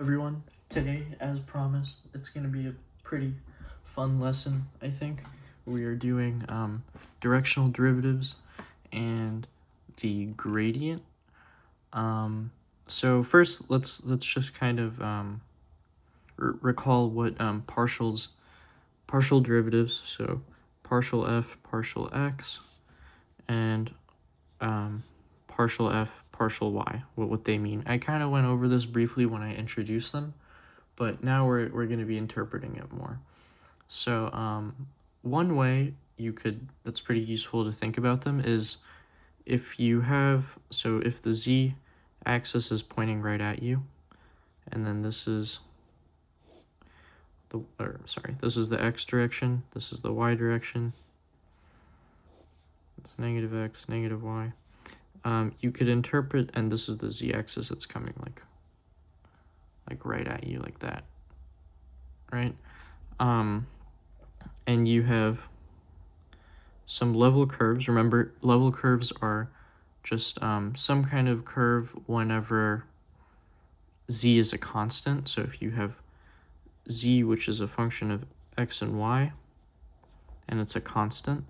Everyone, today, as promised, it's going to be a pretty fun lesson, I think. We are doing directional derivatives and the gradient. So first, let's just kind of recall what partial derivatives, so partial f, partial x, and partial f, partial y, what they mean. I kind of went over this briefly when I introduced them, but now we're going to be interpreting it more. So one way that's pretty useful to think about them is if the z axis is pointing right at you, and then this is the x direction, this is the y direction, it's negative x, negative y. You could interpret, and this is the z-axis, it's coming like right at you like that, right? And you have some level curves. Remember, level curves are just some kind of curve whenever z is a constant. So if you have z, which is a function of x and y, and it's a constant,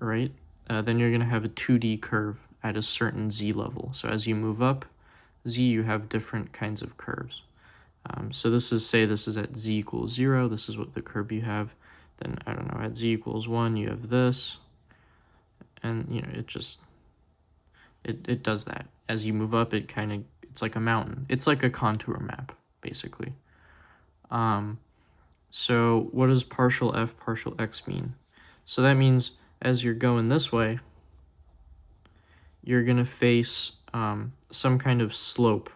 right? Then you're going to have a 2D curve at a certain z level. So as you move up z, you have different kinds of curves. So this is at z equals 0. This is what the curve you have. Then, I don't know, at z equals 1, you have this. And, it does that. As you move up, it's like a mountain. It's like a contour map, basically. So what does partial f, partial x mean? So that means as you're going this way, you're going to face some kind of slope,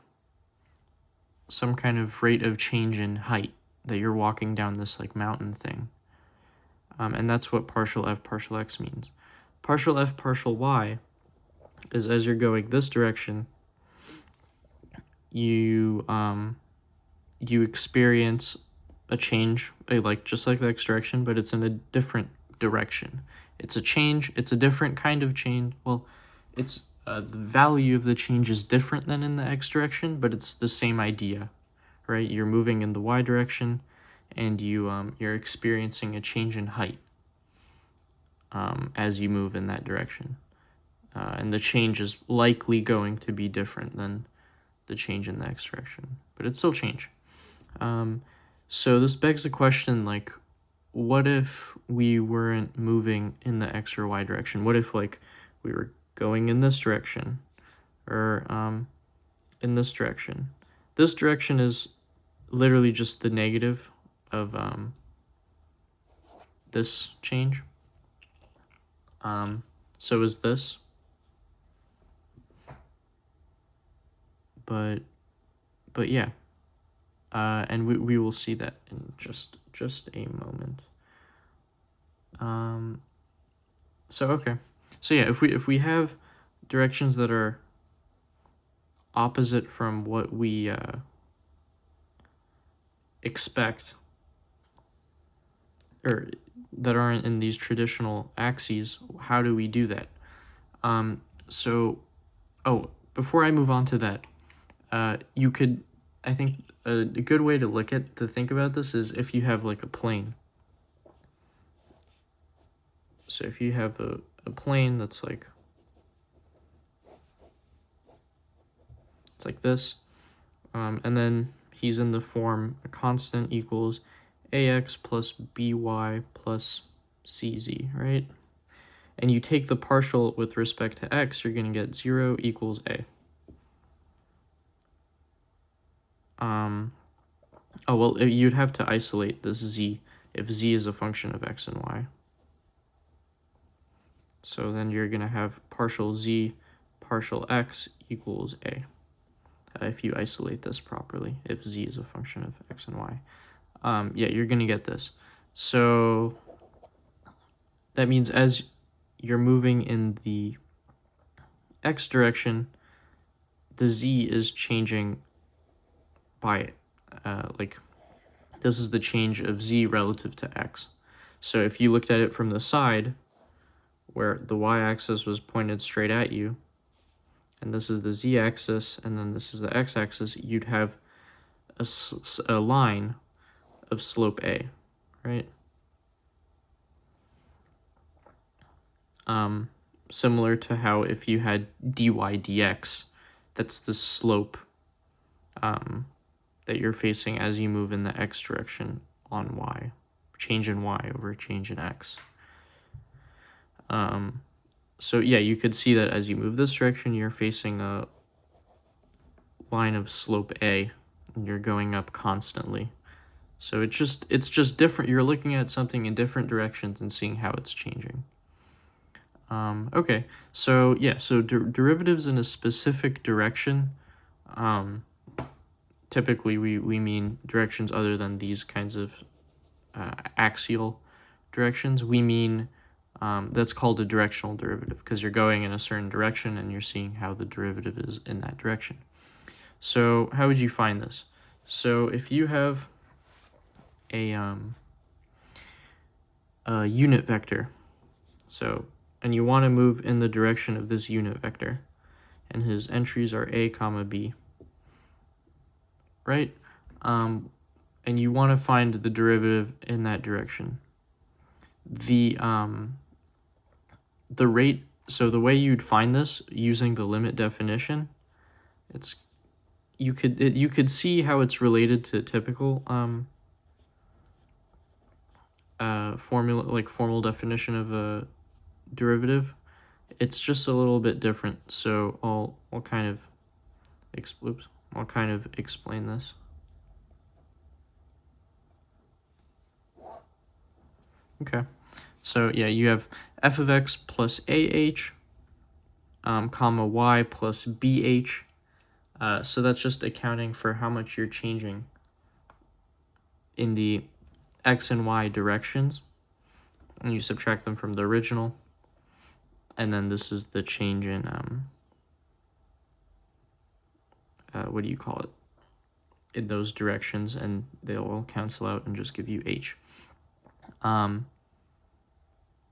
some kind of rate of change in height that you're walking down this like mountain thing. And that's what partial f, partial x means. Partial f, partial y is as you're going this direction, you experience a change, just like the x direction, but it's in a different direction. It's a change, it's a different kind of change. Well, it's the value of the change is different than in the x direction, but it's the same idea, right? You're moving in the y direction, and you're experiencing a change in height as you move in that direction. And the change is likely going to be different than the change in the x direction, but it's still change. So this begs the question, like, what if we weren't moving in the x or y direction? What if, like, we were going in this direction, or in this direction? This direction is literally just the negative of this change. So is this. But yeah. And we will see that in just a moment. Okay. So yeah, if we have directions that are opposite from what we expect, or that aren't in these traditional axes, how do we do that? Before I move on to that, I think a good way to think about this is if you have like a plane. So if you have a plane that's like, it's like this, and then he's in the form a constant equals ax plus by plus cz, right? And you take the partial with respect to x, you're going to get 0 equals a. You'd have to isolate this z if z is a function of x and y. So then you're going to have partial z, partial x equals a. If you isolate this properly, if z is a function of x and y. You're going to get this. So that means as you're moving in the x direction, the z is changing by this is the change of z relative to x. So if you looked at it from the side, where the y-axis was pointed straight at you, and this is the z-axis, and then this is the x-axis, you'd have a line of slope a, right? Similar to how if you had dy dx, that's the slope that you're facing as you move in the x direction on y, change in y over change in x. So yeah, you could see that as you move this direction, you're facing a line of slope a, and you're going up constantly. So it's just different. You're looking at something in different directions and seeing how it's changing. Okay, so yeah, so derivatives in a specific direction, typically we mean directions other than these kinds of axial directions. We mean that's called a directional derivative because you're going in a certain direction and you're seeing how the derivative is in that direction. So how would you find this? So if you have a unit vector, and you want to move in the direction of this unit vector, and his entries are a comma b, right? And you want to find the derivative in that direction. The rate, so the way you'd find this using the limit definition, you could see how it's related to typical formula, like formal definition of a derivative. It's just a little bit different, so I'll kind of explain this. Okay, so yeah, you have f of x plus ah, comma y plus bh. So that's just accounting for how much you're changing in the x and y directions, and you subtract them from the original, and then this is the change in what do you call it, in those directions, and they'll all cancel out and just give you h.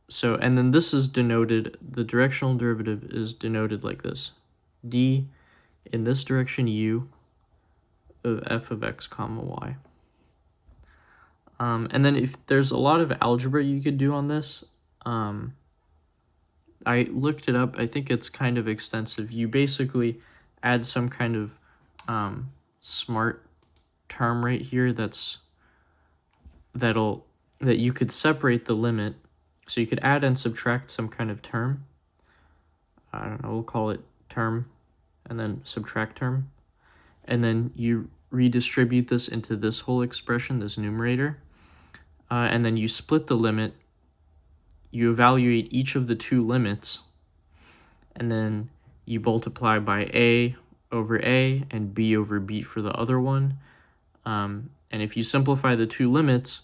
So, and then this is denoted, the directional derivative is denoted like this: d in this direction u of f of x comma y. And then if there's a lot of algebra you could do on this, I looked it up. I think it's kind of extensive. You basically add some kind of smart term right here that you could separate the limit. So you could add and subtract some kind of term. I don't know, we'll call it term, and then subtract term. And then you redistribute this into this whole expression, this numerator. And then you split the limit. You evaluate each of the two limits, and then you multiply by a over a and b over b for the other one. And if you simplify the two limits,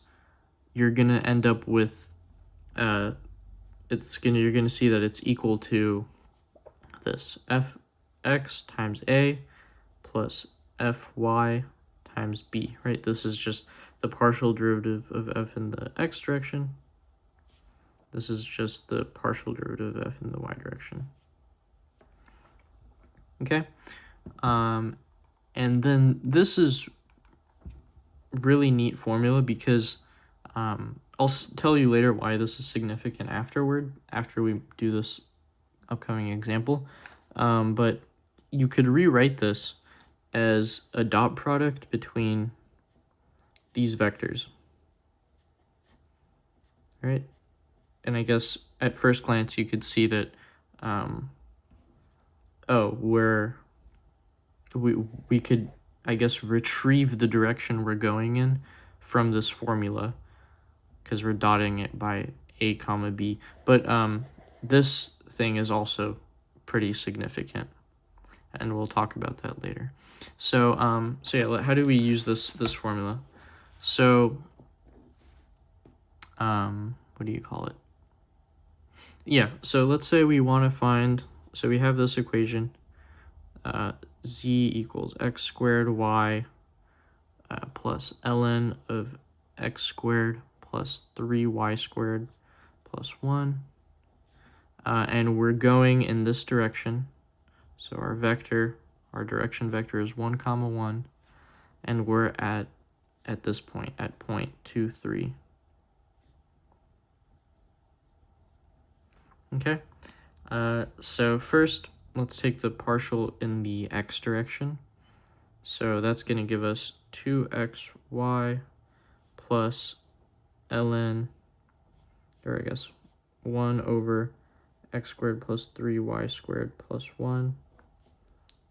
you're gonna end up with you're gonna see that it's equal to this: fx times a plus fy times b, right? This is just the partial derivative of f in the x direction. This is just the partial derivative of f in the y direction. Okay, and then this is really neat formula because I'll tell you later why this is significant after we do this upcoming example. But you could rewrite this as a dot product between these vectors, right? And I guess at first glance you could see that we could, I guess, retrieve the direction we're going in from this formula because we're dotting it by a comma b. But this thing is also pretty significant, and we'll talk about that later. So yeah, how do we use this formula? So what do you call it? Yeah, so let's say we want to find, so we have this equation, z equals x squared y plus ln of x squared plus 3y squared plus 1. And we're going in this direction. So our vector, our direction vector is 1, 1, and we're at this point, at point 2, 3. Okay, so first, let's take the partial in the x direction. So that's going to give us 2xy plus ln, or I guess 1 over x squared plus 3y squared plus 1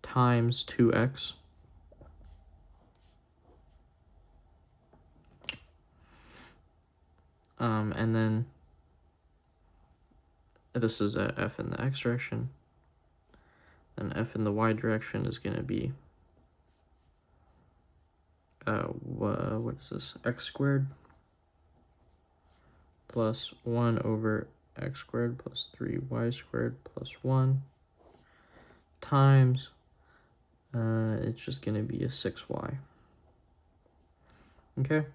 times 2x. And then this is at f in the x direction. Then f in the y direction is going to be, what is this? X squared plus 1 over x squared plus 3y squared plus 1 times, it's just going to be a 6y. Okay?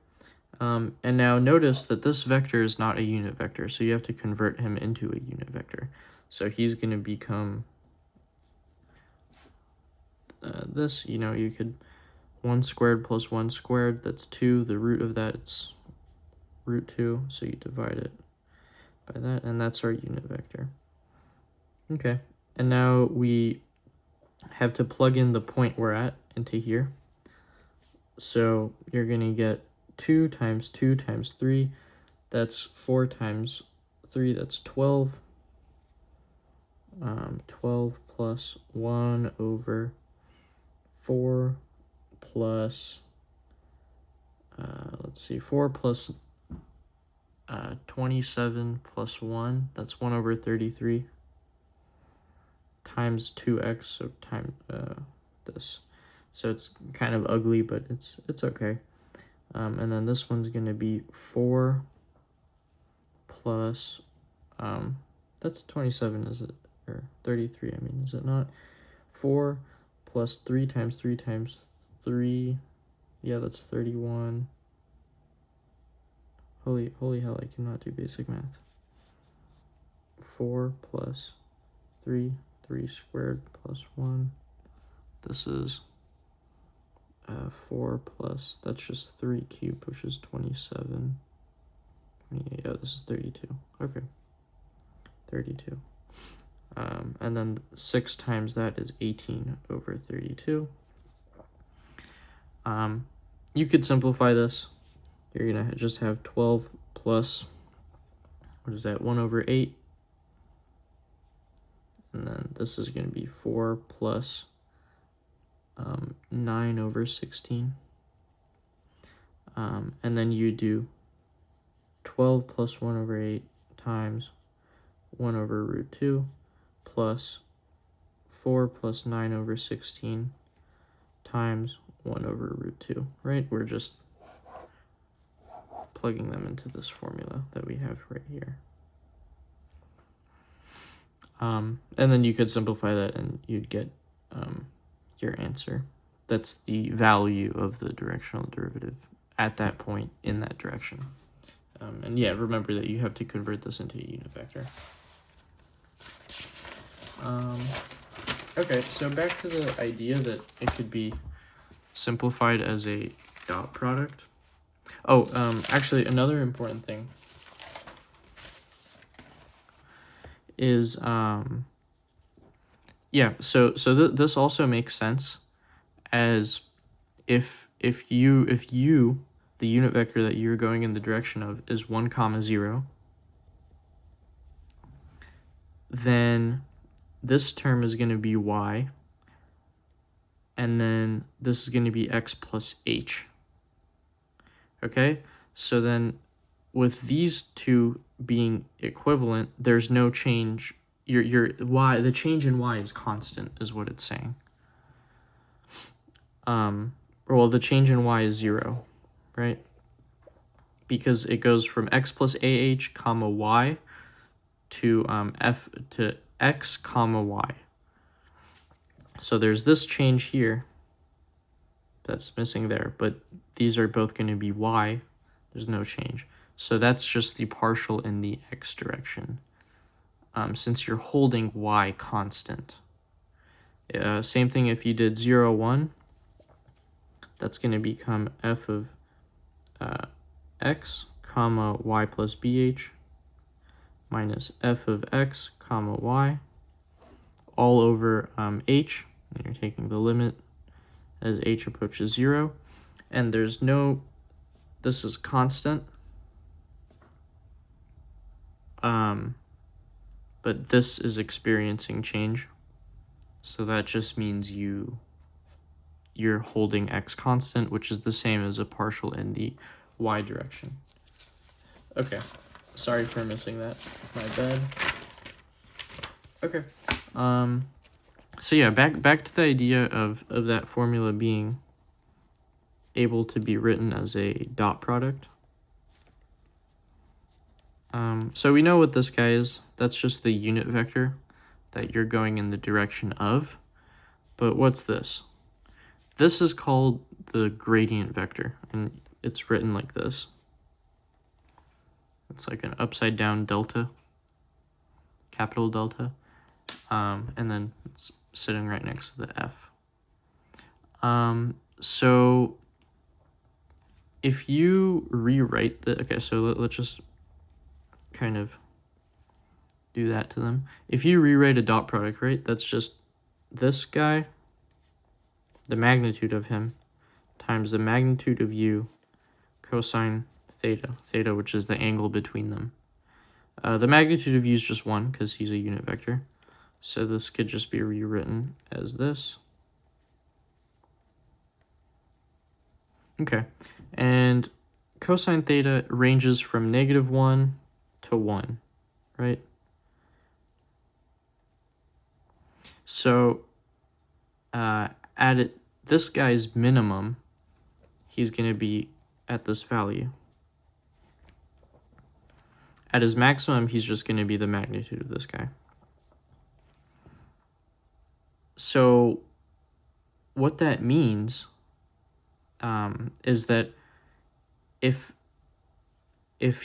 And now notice that this vector is not a unit vector, so you have to convert him into a unit vector. So he's going to become this, you could 1 squared plus 1 squared, that's 2. The root of that is root 2, so you divide it by that, and that's our unit vector. Okay, and now we have to plug in the point we're at into here. So you're going to get 2 times 2 times 3, that's 4 times 3, that's 12. 12 plus 1 over 4 plus, let's see, 4 plus 27 plus 1, that's 1 over 33, times 2x, so times this. So it's kind of ugly, but it's okay. And then this one's going to be 4 plus, that's 27, is it? Or 33, I mean, is it not? 4 plus 3 times 3 times 3, yeah, that's 31. Holy hell, I cannot do basic math. 4 plus 3, 3 squared plus 1. This is 4 plus, that's just 3 cubed, which is 27. 28, oh, this is 32. Okay, 32. And then 6 times that is 18 over 32. You could simplify this. You're going to just have 12 plus, what is that, 1 over 8. And then this is going to be 4 plus 9 over 16. And then you do 12 plus 1 over 8 times 1 over root 2 plus 4 plus 9 over 16 times 1 over root 2, right? We're just plugging them into this formula that we have right here. And then you could simplify that and you'd get your answer. That's the value of the directional derivative at that point in that direction. And yeah, remember that you have to convert this into a unit vector. Okay, so back to the idea that it could be simplified as a dot product. Oh, actually, another important thing is, yeah, so this also makes sense as if you, the unit vector that you're going in the direction of is 1, 0, then this term is going to be y, and then this is going to be x plus h. Okay, so then with these two being equivalent, there's no change. Your y, the change in y is constant, is what it's saying. Well, the change in y is 0, right? Because it goes from x plus ah comma y to f to x comma y. So there's this change here that's missing there, but these are both going to be y. There's no change. So that's just the partial in the x direction, since you're holding y constant. Same thing if you did 0, 1. That's going to become f of x, comma, y plus bh, minus f of x, comma, y, all over h. And you're taking the limit as h approaches 0. And there's no, this is constant. But this is experiencing change. So that just means you're holding x constant, which is the same as a partial in the y direction. Okay, sorry for missing that. My bad. Okay. So yeah, back to the idea of that formula being able to be written as a dot product. So we know what this guy is. That's just the unit vector that you're going in the direction of. But what's this? This is called the gradient vector, and it's written like this. It's like an upside down delta, capital delta, and then it's sitting right next to the f. So if you rewrite the, okay, so let's just kind of do that to them. If you rewrite a dot product, right, that's just this guy, the magnitude of him, times the magnitude of u cosine theta, which is the angle between them. The magnitude of u is just 1 because he's a unit vector. So this could just be rewritten as this. Okay, and cosine theta ranges from -1 to 1, right? So at this guy's minimum, he's going to be at this value. At his maximum, he's just going to be the magnitude of this guy. So what that means is that if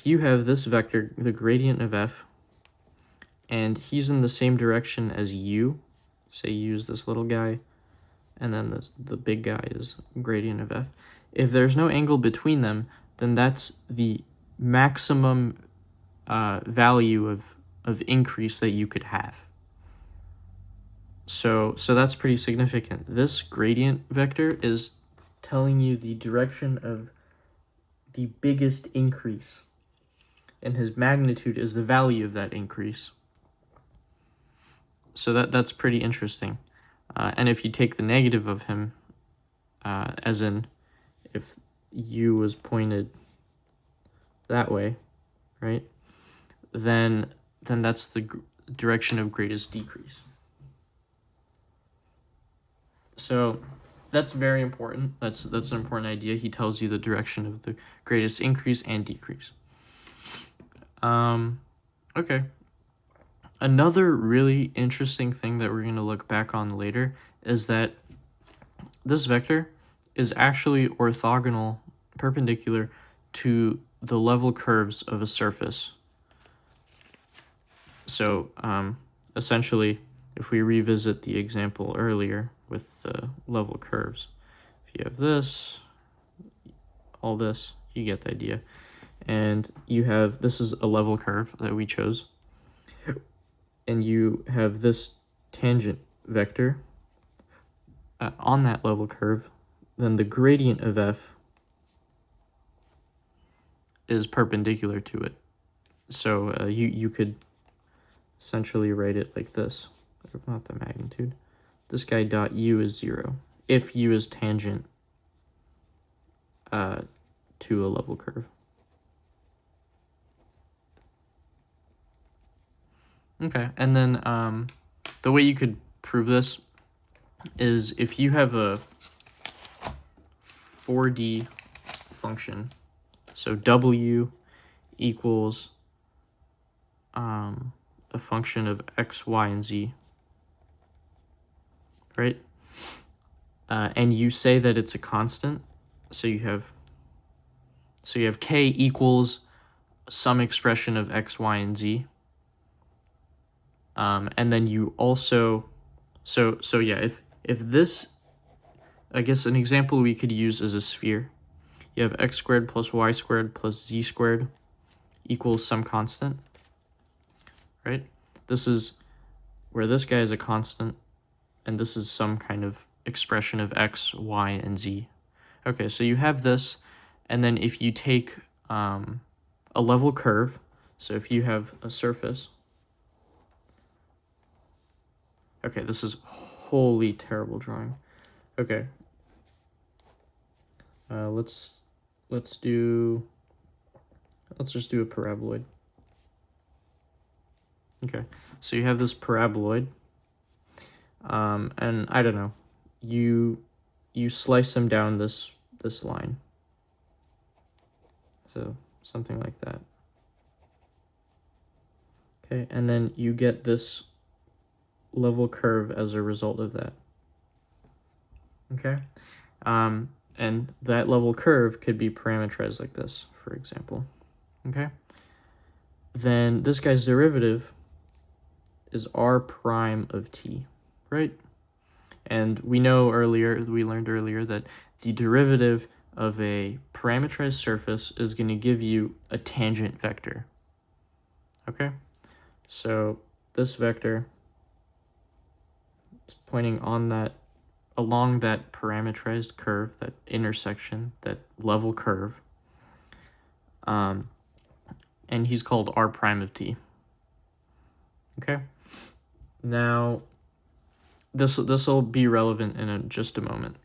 you have this vector, the gradient of f, and he's in the same direction as u, say u is this little guy, and then the big guy is gradient of f. If there's no angle between them, then that's the maximum value of increase that you could have. So that's pretty significant. This gradient vector is telling you the direction of the biggest increase, and his magnitude is the value of that increase. So that's pretty interesting. And if you take the negative of him, as in if u was pointed that way, right, then that's the direction of greatest decrease. So that's very important. That's an important idea. He tells you the direction of the greatest increase and decrease. Okay. Another really interesting thing that we're going to look back on later is that this vector is actually orthogonal, perpendicular to the level curves of a surface. So essentially, if we revisit the example earlier with the level curves, if you have this, all this, you get the idea. And you have, this is a level curve that we chose, and you have this tangent vector on that level curve, then the gradient of f is perpendicular to it. So you could essentially write it like this, not the magnitude. This guy dot u is 0 if u is tangent to a level curve. Okay, and then the way you could prove this is if you have a 4D function, so w equals a function of x, y, and z, right? And you say that it's a constant, so you have k equals some expression of x, y, and z. And then you also So yeah, if this, I guess an example we could use is a sphere. You have x squared plus y squared plus z squared equals some constant, right? This is where this guy is a constant, and this is some kind of expression of x, y, and z. Okay, so you have this, and then if you take a level curve, so if you have a surface, okay, this is wholly terrible drawing. Okay, let's just do a paraboloid. Okay, so you have this paraboloid, and I don't know, you slice them down this line, so something like that. Okay, and then you get this level curve as a result of that. Okay, and that level curve could be parameterized like this, for example. Okay, then this guy's derivative is r prime of t, right? And we learned earlier that the derivative of a parameterized surface is going to give you a tangent vector. Okay, so this vector is pointing along that parameterized curve, that intersection, that level curve, and he's called r prime of t. Okay, now this will be relevant in just a moment.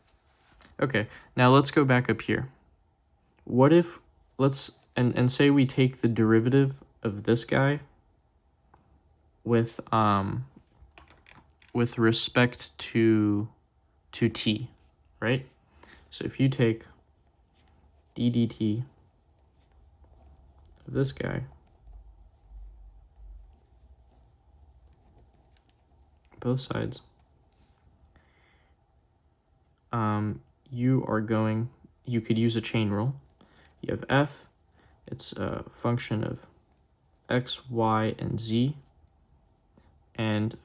Okay, now let's go back up here. What if, and say we take the derivative of this guy with respect to t, right? So if you take d dt of this guy, both sides, you could use a chain rule. You have f, it's a function of x, y, and z, and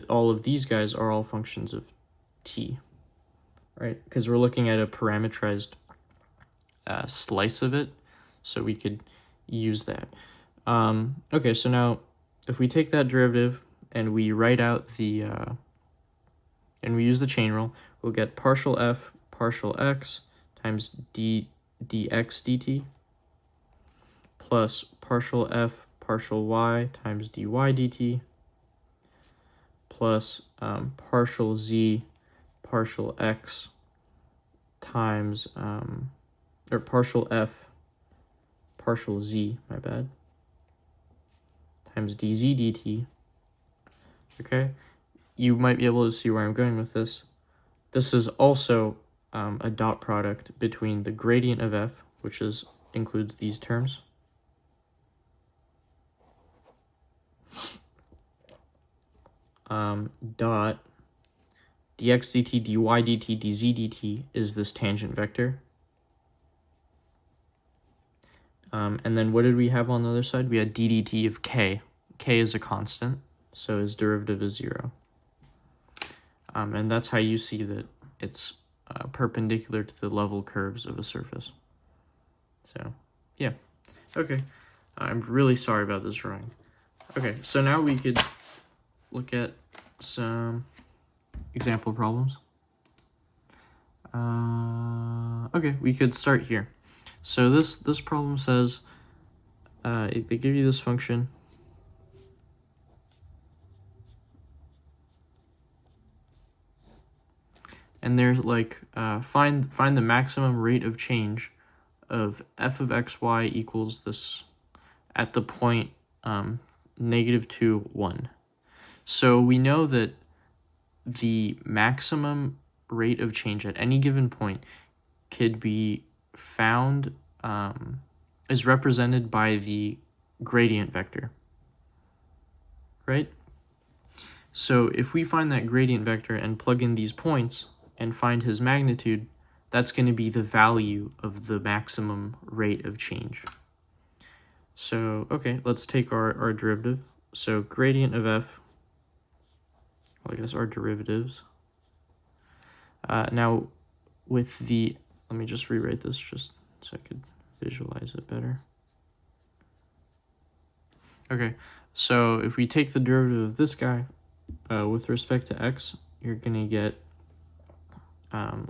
all of these guys are all functions of t, right? Because we're looking at a parameterized slice of it, so we could use that. Okay, so now if we take that derivative and we write out the and we use the chain rule, we'll get partial f partial x times dx dt plus partial f partial y times dy dt plus partial z partial x times or partial f partial z, my bad, times dz dt. Okay, you might be able to see where I'm going with this. This is also a dot product between the gradient of f, which includes these terms, dot dx dt, dy dt, dz dt is this tangent vector. And then what did we have on the other side? We had d dt of k. K is a constant, so his derivative is 0. And that's how you see that it's perpendicular to the level curves of a surface. So, yeah. Okay. I'm really sorry about this drawing. Okay, so now we could look at some example problems. Okay, we could start here. So this problem says they give you this function. And they're like, find the maximum rate of change of f of xy equals this at the point -2, 1. So we know that the maximum rate of change at any given point could be found, is represented by the gradient vector, right? So if we find that gradient vector and plug in these points and find his magnitude, that's going to be the value of the maximum rate of change. So, okay, let's take our derivative. So gradient of f well, I guess our derivatives. Now, with the, let me just rewrite this just so I could visualize it better. Okay, so if we take the derivative of this guy with respect to x, you're going to get,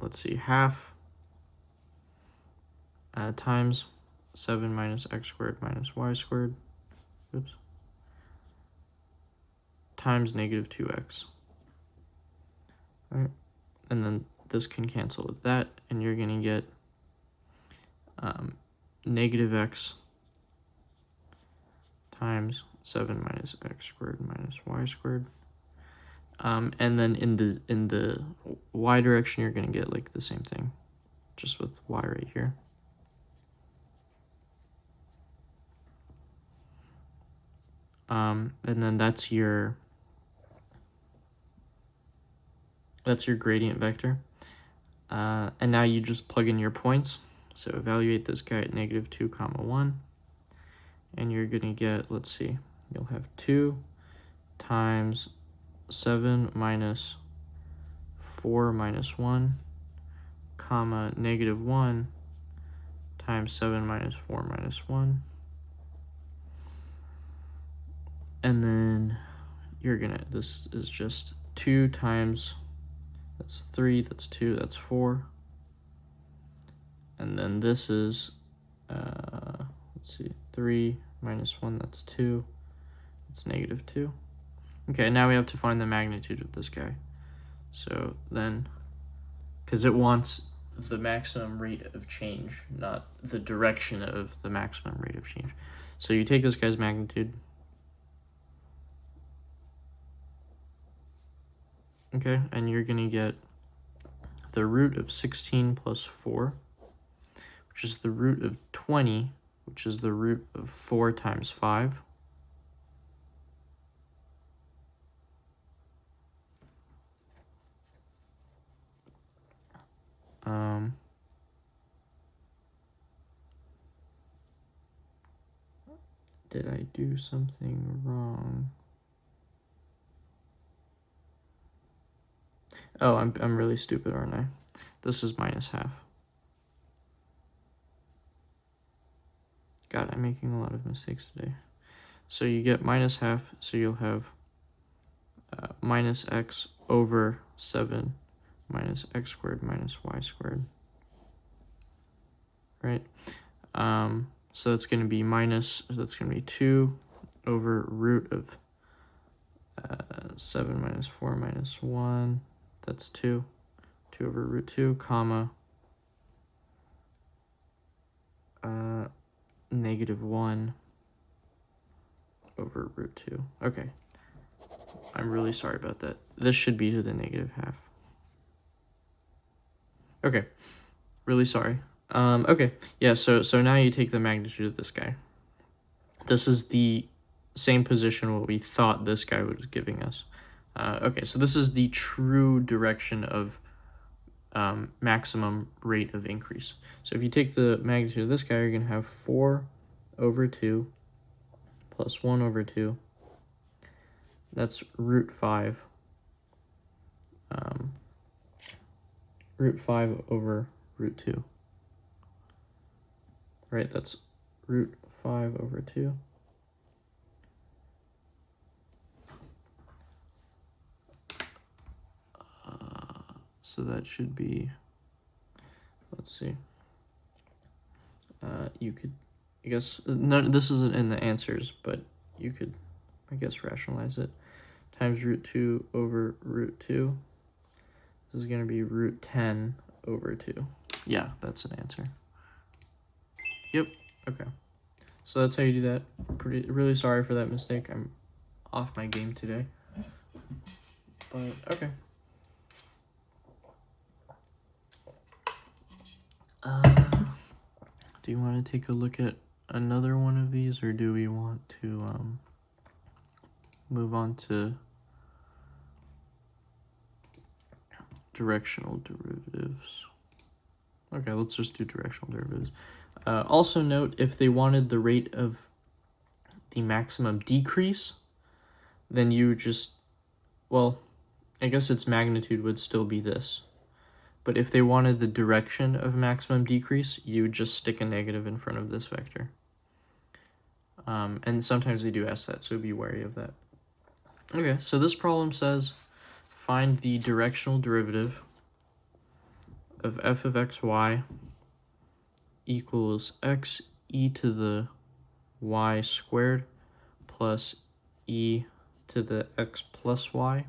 let's see, half times 7 minus x squared minus y squared, oops, times negative 2x. All right, and then this can cancel with that, and you're going to get negative x times 7 minus x squared minus y squared. And then in the y direction, you're going to get like the same thing, just with y right here. And then that's your gradient vector. And now you just plug in your points. So evaluate this guy at negative 2, 1. And you're going to get, let's see, you'll have 2 times 7 minus 4 minus 1, comma, negative 1 times 7 minus 4 minus 1. And then you're going to, this is just 2 times, that's 3, that's 2, that's 4. And then this is, let's see, 3 minus 1, that's 2. It's negative 2. Okay, now we have to find the magnitude of this guy. So then, because it wants the maximum rate of change, not the direction of the maximum rate of change. So you take this guy's magnitude. Okay, and you're going to get the root of 16 plus 4, which is the root of 20, which is the root of 4 times 5. Did I do something wrong? Oh, I'm really stupid, aren't I? This is minus half. God, I'm making a lot of mistakes today. So you get minus half, so you'll have minus x over 7 minus x squared minus y squared. Right? So that's going to be that's going to be 2 over root of 7 minus 4 minus 1. That's 2. 2 over root 2, comma, negative 1 over root 2. Okay. I'm really sorry about that. This should be to the negative half. Okay. Really sorry. Okay. Yeah, so now you take the magnitude of this guy. This is the same position what we thought this guy was giving us. Okay, so this is the true direction of maximum rate of increase. So if you take the magnitude of this guy, you're going to have 4 over 2 plus 1 over 2. That's root 5. Root 5 over root 2. Right, that's root 5 over 2. So that should be, let's see. You could, I guess, no, this isn't in the answers, but you could, I guess, rationalize it. Times root 2 over root 2. This is going to be root 10 over 2. Yeah, that's an answer. Yep, okay. So that's how you do that. Really sorry for that mistake. I'm off my game today. But, okay. Do you want to take a look at another one of these, or do we want to move on to directional derivatives? Okay, let's just do directional derivatives. Also note, if they wanted the rate of the maximum decrease, then you just, well, I guess its magnitude would still be this. But if they wanted the direction of maximum decrease, you would just stick a negative in front of this vector. And sometimes they do ask that, so be wary of that. Okay, so this problem says find the directional derivative of f of xy equals x e to the y squared plus e to the x plus y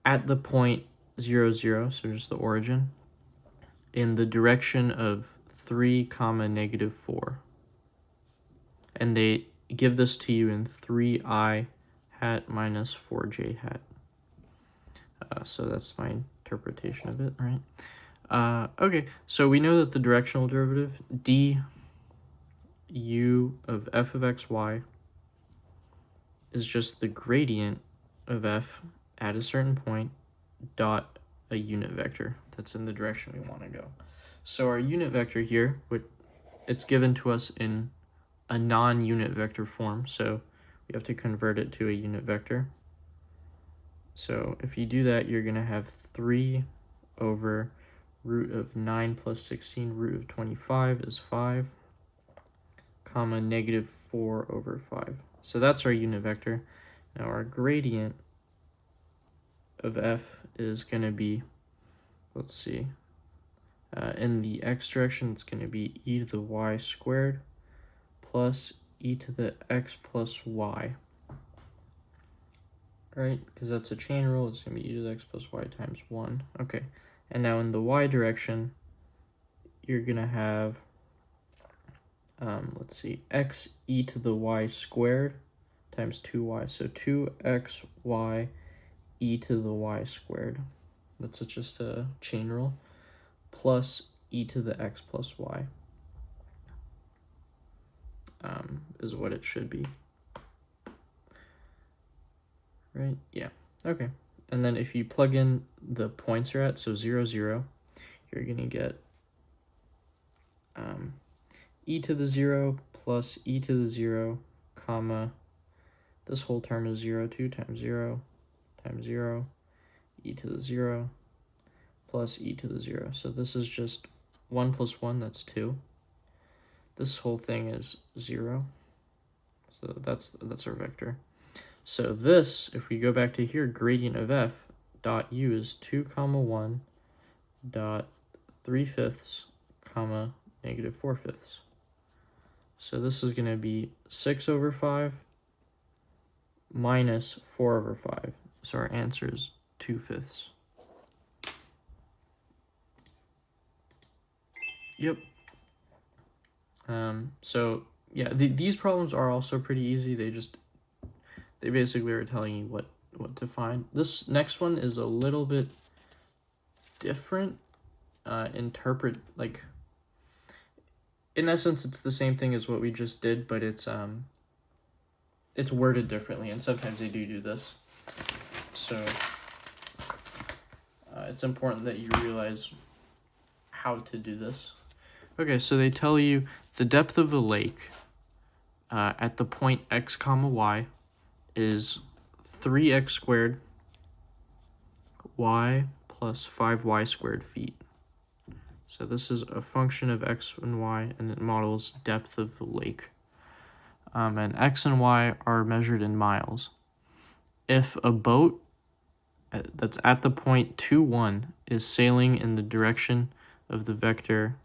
at the point 0, 0, so just the origin, in the direction of 3, comma, negative 4. And they give this to you in 3i hat minus 4j hat. So that's my interpretation of it, right? Okay, so we know that the directional derivative, du of f of xy, is just the gradient of f at a certain point dot a unit vector that's in the direction we want to go. So our unit vector here, it's given to us in a non-unit vector form, so we have to convert it to a unit vector. So if you do that, you're going to have 3 over root of 9 plus 16, root of 25 is 5, comma, negative 4 over 5. So that's our unit vector. Now our gradient of f is going to be, let's see, in the x direction, it's going to be e to the y squared plus e to the x plus y. Right, because that's a chain rule, it's going to be e to the x plus y times 1. Okay, and now in the y direction, you're going to have, let's see, x e to the y squared times 2y. So 2xy e to the y squared. That's just a chain rule. Plus e to the x plus y is what it should be. Right? Yeah. Okay. And then if you plug in the points you're at, so 0, 0, you're going to get e to the 0 plus e to the 0, comma, this whole term is 0, 2 times 0 times 0, e to the 0 plus e to the 0. So this is just 1 plus 1, that's 2. This whole thing is 0. So that's our vector. So this, if we go back to here, gradient of f dot u is 2, comma 1 dot 3/5, comma, negative 4/5. So this is going to be 6 over 5 minus 4 over 5. So our answer is 2/5. Yep. So yeah, these problems are also pretty easy. They basically are telling you what to find. This next one is a little bit different. Like, in essence, it's the same thing as what we just did, but it's worded differently, and sometimes they do this. So it's important that you realize how to do this. Okay, so they tell you the depth of a lake at the point x, comma, y is 3x squared y plus 5y squared feet. So this is a function of x and y, and it models depth of the lake. And x and y are measured in miles. If a boat that's at the point 2, 1 is sailing in the direction of the vector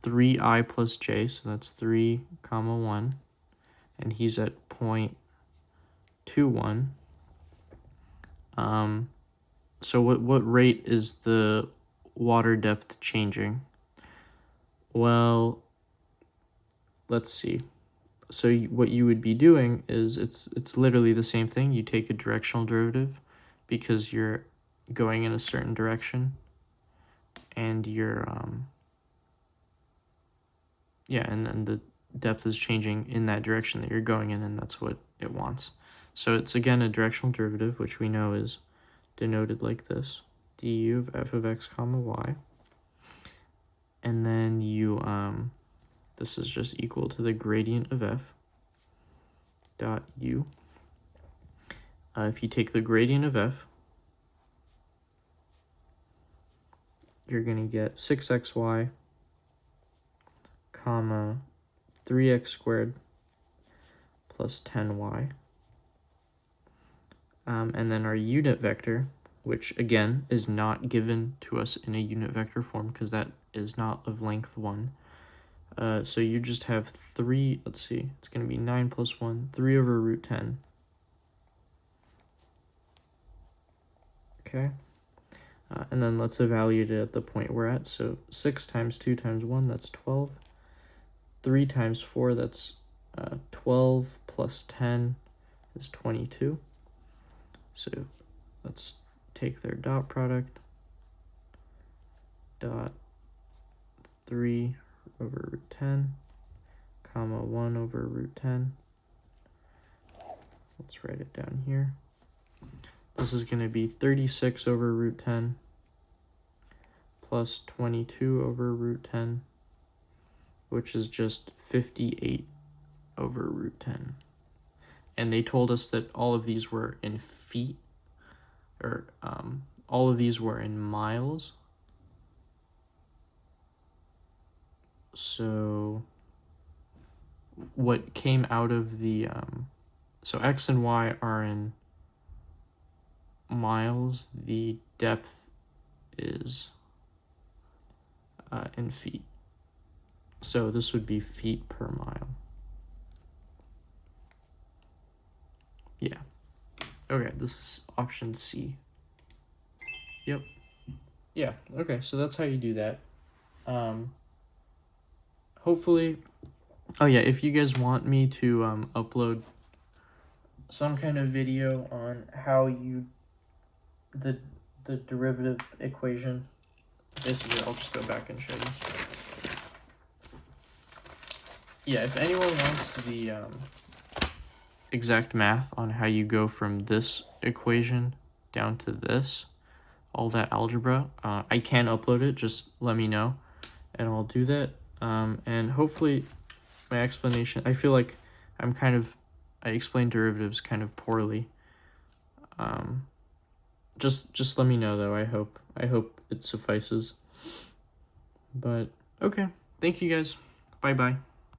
3i plus j, so that's 3, comma 1, and he's at point 2, 1. So what rate is the water depth changing? Well, let's see. So what you would be doing is it's literally the same thing. You take a directional derivative because you're going in a certain direction, and you're and then the depth is changing in that direction that you're going in, and that's what it wants. So it's again a directional derivative, which we know is denoted like this: du of f of x, comma, y. And then you this is just equal to the gradient of f dot u. if you take the gradient of f, you're going to get 6xy, comma, 3x squared plus 10y. And then our unit vector, which again is not given to us in a unit vector form because that is not of length 1. So you just have 3, let's see, it's going to be 9 plus 1, 3 over root 10. Okay. And then let's evaluate it at the point we're at. So 6 times 2 times 1, that's 12. 3 times 4, that's 12 plus 10 is 22. So let's take their dot product. Dot 3 over root 10, comma 1 over root 10. Let's write it down here. This is going to be 36 over root 10 plus 22 over root 10, which is just 58 over root 10. And they told us that all of these were in feet, or all of these were in miles. So what came out of the, so x and y are in miles, the depth is in feet. So this would be feet per mile. Yeah. Okay, this is option C. Yep. Yeah, okay, so that's how you do that. Hopefully, oh yeah, if you guys want me to upload some kind of video on how you, the derivative equation, basically I'll just go back and show you. Yeah, if anyone wants the exact math on how you go from this equation down to this, all that algebra, I can upload it, just let me know and I'll do that. And hopefully my explanation, I feel like I explained derivatives kind of poorly. Just let me know though, I hope it suffices. But okay, thank you guys, bye bye.